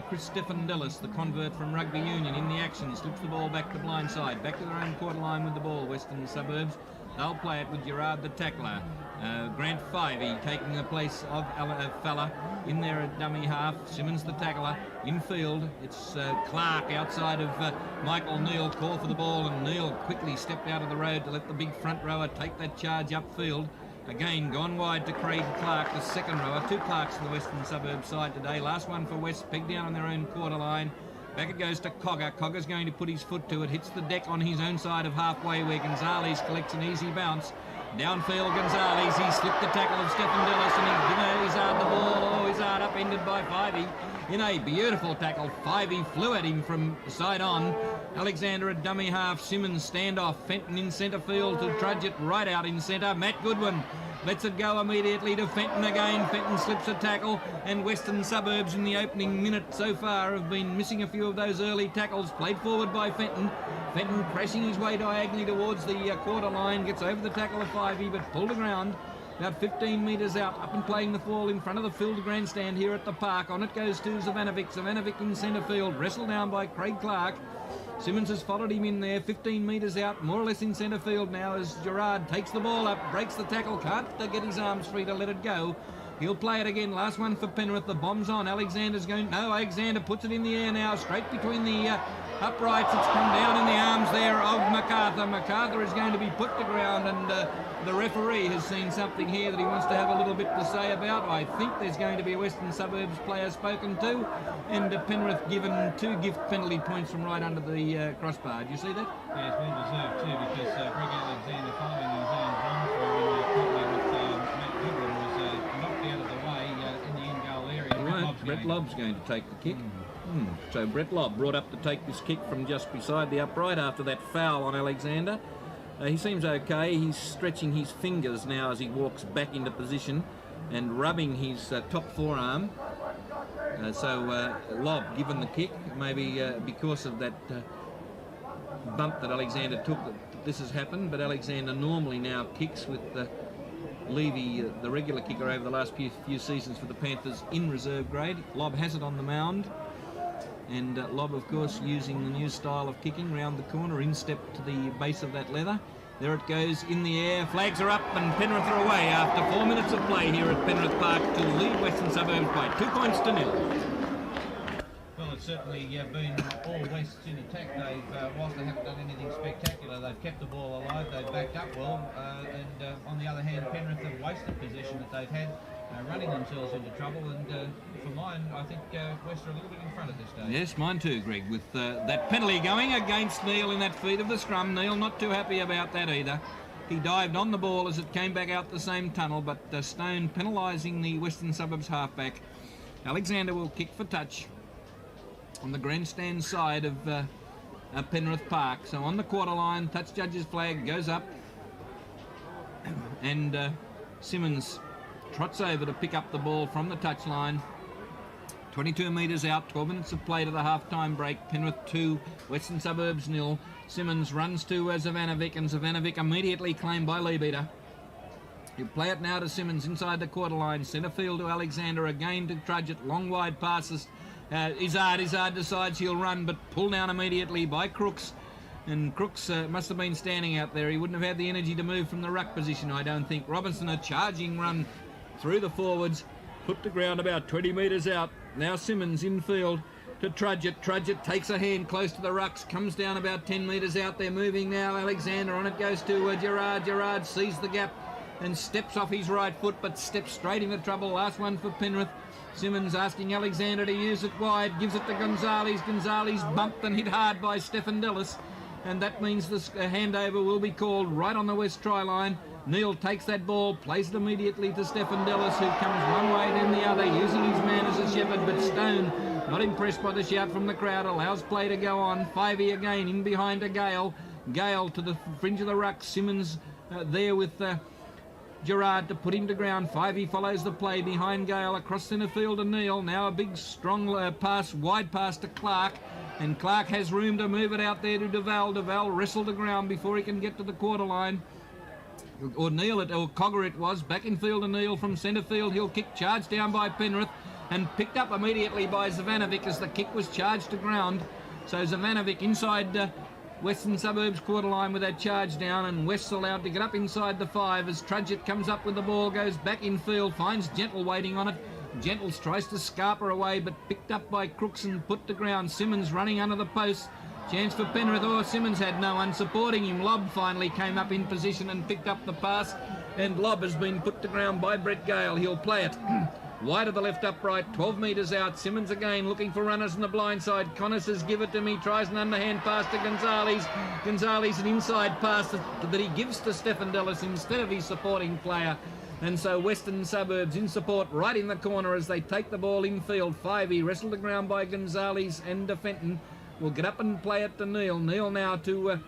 Chris Stefandelis, the convert from Rugby Union, in the action, slips the ball back to blind side, back to their own quarter line with the ball, Western Suburbs. They'll play it with Gerard the tackler. Grant Fivey taking the place of Fella in there at dummy half. Simmons the tackler. Infield, it's Clark outside of Michael Neal. Call for the ball, and Neal quickly stepped out of the road to let the big front rower take that charge upfield. Again, gone wide to Craig Clark, the second rower. Two Clarks to the Western Suburbs side today. Last one for West, pegged down on their own quarter line. Back it goes to Cogger. Cogger's going to put his foot to it. Hits the deck on his own side of halfway where Gonzalez collects an easy bounce. Downfield, Gonzalez. He slipped the tackle of Stefandelis and he's given Izzard the ball. Oh, Izzard upended by Fivey. In a beautiful tackle, Fivey flew at him from side on. Alexander at dummy half. Simmons standoff. Fenton in centre field to trudge it right out in centre. Matt Goodwin lets it go immediately to Fenton again. Fenton slips a tackle, and Western Suburbs in the opening minute so far have been missing a few of those early tackles. Played forward by Fenton. Fenton crashing his way diagonally towards the quarter line. Gets over the tackle of Fivey, but pulled aground. About 15 metres out, up and playing the ball in front of the field grandstand here at the park. On it goes to Zavanovic. Zavanovic in centre field, wrestled down by Craig Clark. Simmons has followed him in there, 15 metres out, more or less in centre field now as Gerard takes the ball up, breaks the tackle, can't get his arms free to let it go. He'll play it again, last one for Penrith, the bomb's on. Alexander's going, no, Alexander puts it in the air now, straight between the uprights. It's come down in the arms there of MacArthur. MacArthur is going to be put to ground, and the referee has seen something here that he wants to have a little bit to say about. I think there's going to be a Western Suburbs player spoken to, and Penrith given 2 gift penalty points from right under the crossbar. Do you see that? Yeah, it's well deserved too, because Greg Alexander, following his own run through with Matt Goodwin, was knocked out of the way in the end goal area. Brett Lobb's going to take the kick. So Brett Lobb brought up to take this kick from just beside the upright after that foul on Alexander. He seems okay. He's stretching his fingers now as he walks back into position and rubbing his top forearm. So Lobb given the kick, maybe because of that bump that Alexander took, this has happened. But Alexander normally now kicks with Levy, the regular kicker over the last few seasons for the Panthers, in reserve grade. Lobb has it on the mound. And Lobb, of course, using the new style of kicking round the corner, instep to the base of that leather. There it goes in the air. Flags are up and Penrith are away after 4 minutes of play here at Penrith Park to lead Western Suburbs by 2 points to 0. Well, it's certainly been all Wests in attack. Whilst they haven't done anything spectacular, they've kept the ball alive, they've backed up well, and on the other hand, Penrith have wasted possession that they've had, running themselves into trouble, and for mine, I think West are a little bit in front at this stage. Yes, mine too, Greg, with that penalty going against Neal in that feed of the scrum. Neal not too happy about that either. He dived on the ball as it came back out the same tunnel, but Stone penalising the Western Suburbs halfback. Alexander will kick for touch on the grandstand side of Penrith Park. So on the quarter line, touch judge's flag goes up, and Simmons trots over to pick up the ball from the touchline. 22 metres out, 12 minutes of play to the half-time break. Penrith 2, Western Suburbs 0. Simmons runs to Zavanovic, and Zavanovic immediately claimed by Leabeater. He'll play it now to Simmons inside the quarter line. Centre field to Alexander again to trudge it. Long wide passes. Izzard decides he'll run, but pulled down immediately by Crooks. And Crooks must have been standing out there. He wouldn't have had the energy to move from the ruck position, I don't think. Robinson, a charging run through the forwards, put to ground about 20 metres out. Now Simmons infield to trudge it. Trudge it takes a hand close to the rucks, comes down about 10 metres out. They're moving now. Alexander on it goes to Gerard. Gerard sees the gap and steps off his right foot, but steps straight into trouble. Last one for Penrith. Simmons asking Alexander to use it wide, gives it to Gonzalez. Gonzalez bumped and hit hard by Stefandelis, and that means this handover will be called right on the west try line. Neal takes that ball, plays it immediately to Stefandelis, who comes one way then the other, using his man as a shepherd, but Stone, not impressed by the shout from the crowd, allows play to go on. Fivey again in behind to Gale. Gale to the fringe of the ruck. Simmons there with Gerard to put him to ground. Fivey follows the play behind Gale across centre field to Neal. Now a big strong pass, wide pass to Clark, and Clark has room to move it out there to Duval. Duval wrestled the ground before he can get to the quarter line. Or Neal, or Cogger it was, back in field to Neal from centre field. He'll kick, charge down by Penrith. and picked up immediately by Zavanovic as the kick was charged to ground. So Zavanovic inside Western Suburbs quarter line with that charge down, and West's allowed to get up inside the 5 as Trudgett comes up with the ball, goes back in field, finds Gentle waiting on it. Gentle tries to scarp her away, but picked up by Crooks and put to ground. Simmons running under the post. Chance for Penrith. Oh, Simmons had no one supporting him. Lobb finally came up in position and picked up the pass, and Lobb has been put to ground by Brett Gale. He'll play it wide of the left upright, 12 metres out. Simmons again looking for runners on the blind side. Connor says give it to me, tries an underhand pass to Gonzalez. Gonzalez an inside pass that he gives to Stefan Dellis instead of his supporting player. And so Western Suburbs in support right in the corner as they take the ball infield. 5 wrestled to ground by Gonzalez and Fenton. Will get up and play it to Neil. Neil now to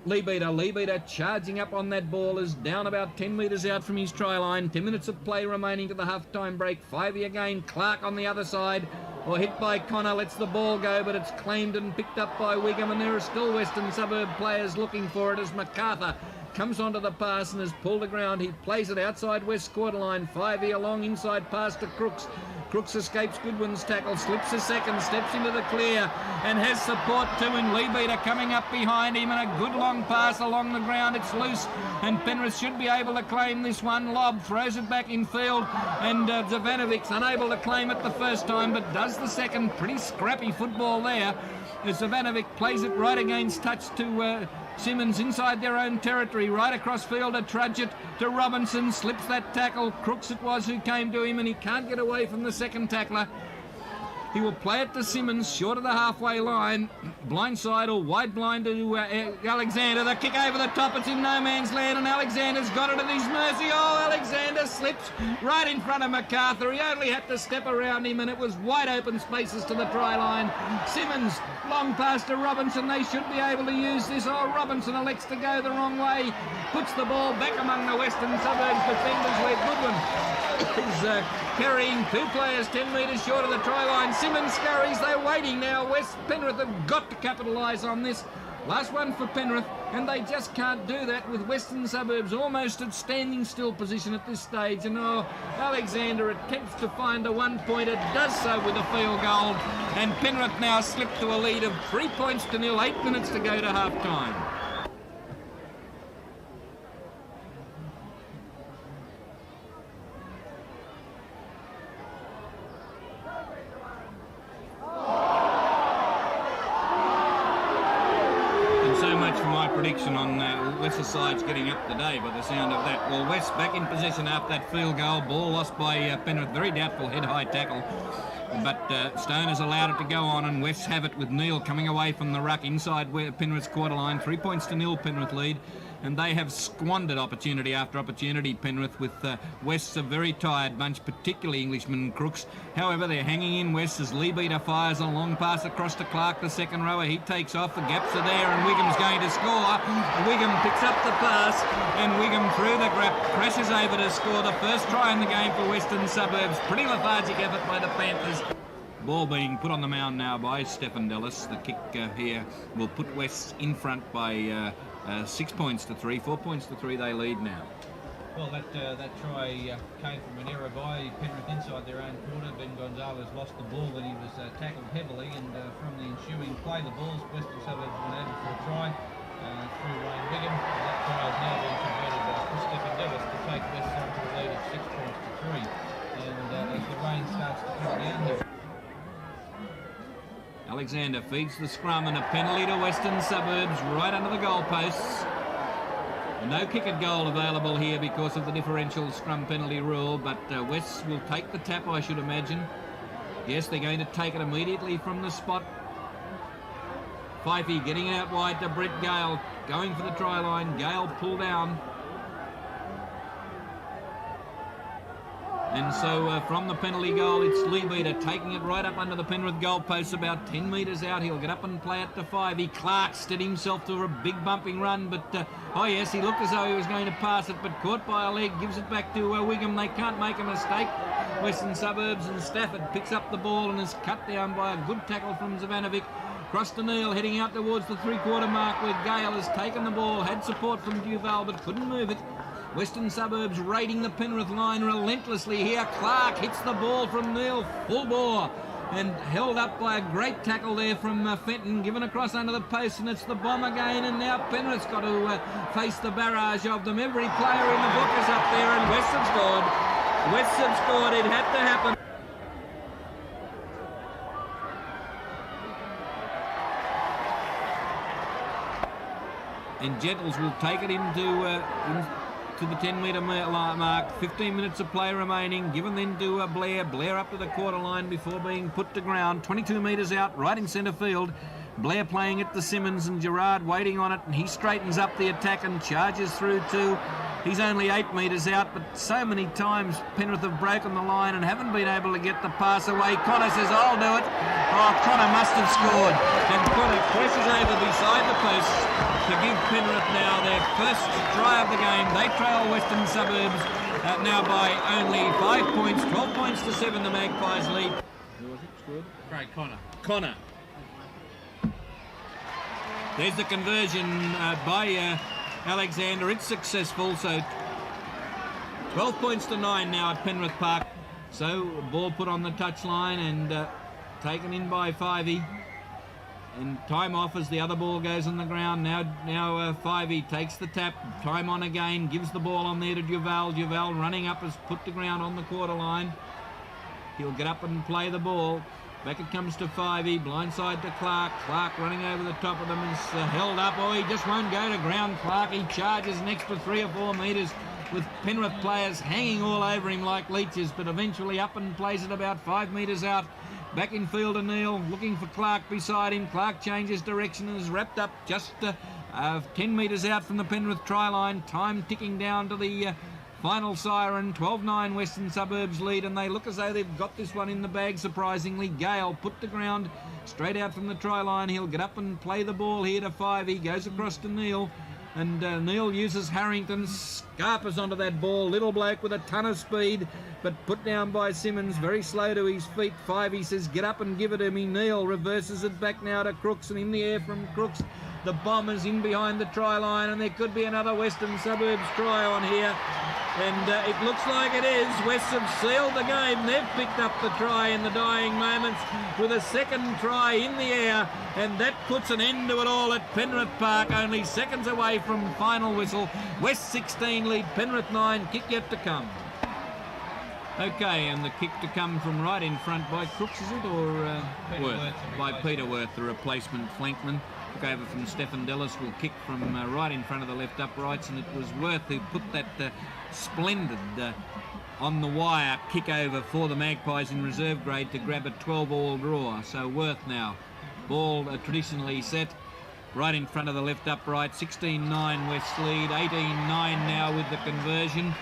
Leabeater. Leabeater charging up on that ball is down about 10 metres out from his try line. 10 minutes of play remaining to the half-time break. 5 again. Clark on the other side. Or hit by Connor. Lets the ball go, but it's claimed and picked up by Wigham. And there are still Western Suburb players looking for it as MacArthur comes onto the pass and has pulled the ground. He plays it outside West quarter line. 5 long inside pass to Crooks. Crooks escapes Goodwin's tackle, slips a second, steps into the clear and has support too in Leabeater coming up behind him, and a good long pass along the ground. It's loose and Penrith should be able to claim this one. Lobb throws it back in field and Zavanovic's unable to claim it the first time but does the second. Pretty scrappy football there as Zavanovic plays it right against touch to Simmons inside their own territory, right across field to Trudgett, to Robinson, slips that tackle. Crooks it was who came to him and he can't get away from the second tackler. He will play it to Simmons, short of the halfway line. Blindside or wide blind to Alexander. The kick over the top, it's in no man's land and Alexander's got it at his mercy. Oh, Alexander slips right in front of MacArthur. He only had to step around him and it was wide open spaces to the try line. Simmons, long pass to Robinson. They should be able to use this. Oh, Robinson elects to go the wrong way. Puts the ball back among the Western Suburbs defenders where Goodwin is carrying 2 players 10 metres short of the try line. Simmons scurries, they're waiting now. West Penrith have got to capitalise on this. Last one for Penrith, and they just can't do that with Western Suburbs almost at standing still position at this stage. And Alexander attempts to find a 1-pointer, does so with a field goal, and Penrith now slip to a lead of 3 points to nil, 8 minutes to go to half-time. Prediction on West's side's getting up today by the sound of that. Well, West back in possession after that field goal. Ball lost by Penrith. Very doubtful head-high tackle. But Stone has allowed it to go on and West have it with Neil coming away from the ruck inside Penrith's quarter line. 3 points to nil Penrith lead. And they have squandered opportunity after opportunity, Penrith, with West's a very tired bunch, particularly Englishman Crooks. However, they're hanging in West as Leabeater fires a long pass across to Clark, the second rower. He takes off, the gaps are there, and Wigham's going to score. Wigham picks up the pass, and Wigham through the gap crashes over to score the first try in the game for Western Suburbs. Pretty lethargic effort by the Panthers. Ball being put on the mound now by Stefan Dellis. The kick here will put West in front by 6 points to 3, 4 points to 3 they lead now. Well, that try came from an error by Penrith inside their own quarter. Ben Gonzalez lost the ball when he was tackled heavily, and from the ensuing play, the balls Western Suburbs went able for a try through Wayne Wigham. That try has now been converted by Stefan Dellis to take West on to a lead of 6 points to 3. And as the rain starts to come down here, Alexander feeds the scrum and a penalty to Western Suburbs right under the goalposts. No kick at goal available here because of the differential scrum penalty rule, but West will take the tap, I should imagine. Yes, they're going to take it immediately from the spot. Fifey getting it out wide to Brett Gale, going for the try line. Gale pull down. And so from the penalty goal, it's Leabeater taking it right up under the Penrith goalposts, about 10 metres out. He'll get up and play it to 5. Clark steadied himself to a big bumping run, but oh yes, he looked as though he was going to pass it, but caught by a leg, gives it back to Wigham. They can't make a mistake. Western Suburbs, and Stafford picks up the ball and is cut down by a good tackle from Zavanovic. Cross to Neil, heading out towards the 3-quarter mark where Gale has taken the ball, had support from Duval but couldn't move it. Western Suburbs raiding the Penrith line relentlessly here. Clark hits the ball from Neil, full bore, and held up by a great tackle there from Fenton, given across under the post, and it's the bomb again, and now Penrith's got to face the barrage of them. Every player in the book is up there, and West have scored. West have scored. It had to happen. And Gentles will take it into the 10-metre mark. 15 minutes of play remaining. Given then to Blair. Blair up to the quarter line before being put to ground. 22 metres out, right in centre field. Blair playing it to Simmons, and Gerard waiting on it, and he straightens up the attack and charges through to... He's only 8 metres out, but so many times Penrith have broken the line and haven't been able to get the pass away. Connor says, I'll do it. Oh, Connor must have scored. And Connor presses over beside the post to give Penrith now their first try of the game. They trail Western Suburbs now by only 5 points. 12 points to 7, the Magpies lead. Who was it scored? Craig Connor. Connor. There's the conversion by Alexander. It's successful, so 12 points to 9 now at Penrith Park. So ball put on the touchline and taken in by Fivey. And time off as the other ball goes on the ground. Now Fivey takes the tap. Time on again. Gives the ball on there to Duval. Duval running up is put to ground on the quarter line. He'll get up and play the ball. Back it comes to Fivey, blindside to Clark. Clark running over the top of them is held up. Oh, he just won't go to ground, Clark. He charges an extra 3 or 4 metres with Penrith players hanging all over him like leeches, but eventually up and plays it about 5 metres out. Back in field to Neil, looking for Clark beside him. Clark changes direction and is wrapped up just 10 metres out from the Penrith try line. Time ticking down to the... final siren. 12-9 Western Suburbs lead, and they look as though they've got this one in the bag, surprisingly. Gale put to ground straight out from the try line. He'll get up and play the ball here to Fivey. Goes across to Neil, and Neil uses Harrington. Scarpers onto that ball. Little bloke with a ton of speed, but put down by Simmons. Very slow to his feet. Fivey says, get up and give it to me. Neil reverses it back now to Crooks, and in the air from Crooks. The Bombers in behind the try line, and there could be another Western Suburbs try on here. And it looks like it is. West have sealed the game. They've picked up the try in the dying moments with a second try in the air, and that puts an end to it all at Penrith Park. Only seconds away from final whistle. West 16 lead, Penrith 9. Kick yet to come. Okay, and the kick to come from right in front by Crooks, is it, or Worth? By Peter Worth, the replacement flankman. Took over from Stefan Dellis, will kick from right in front of the left uprights, and it was Worth who put that splendid on the wire kick over for the Magpies in reserve grade to grab a 12-all draw. So Worth now, ball traditionally set right in front of the left upright. 16-9 West lead, 18-9 now with the conversion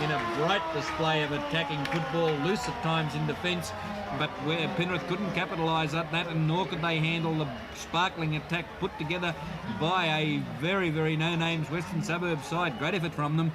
in a bright display of attacking football, loose at times in defence, but where Penrith couldn't capitalise on that, and nor could they handle the sparkling attack put together by a very, very no-names Western Suburbs side. Great effort from them.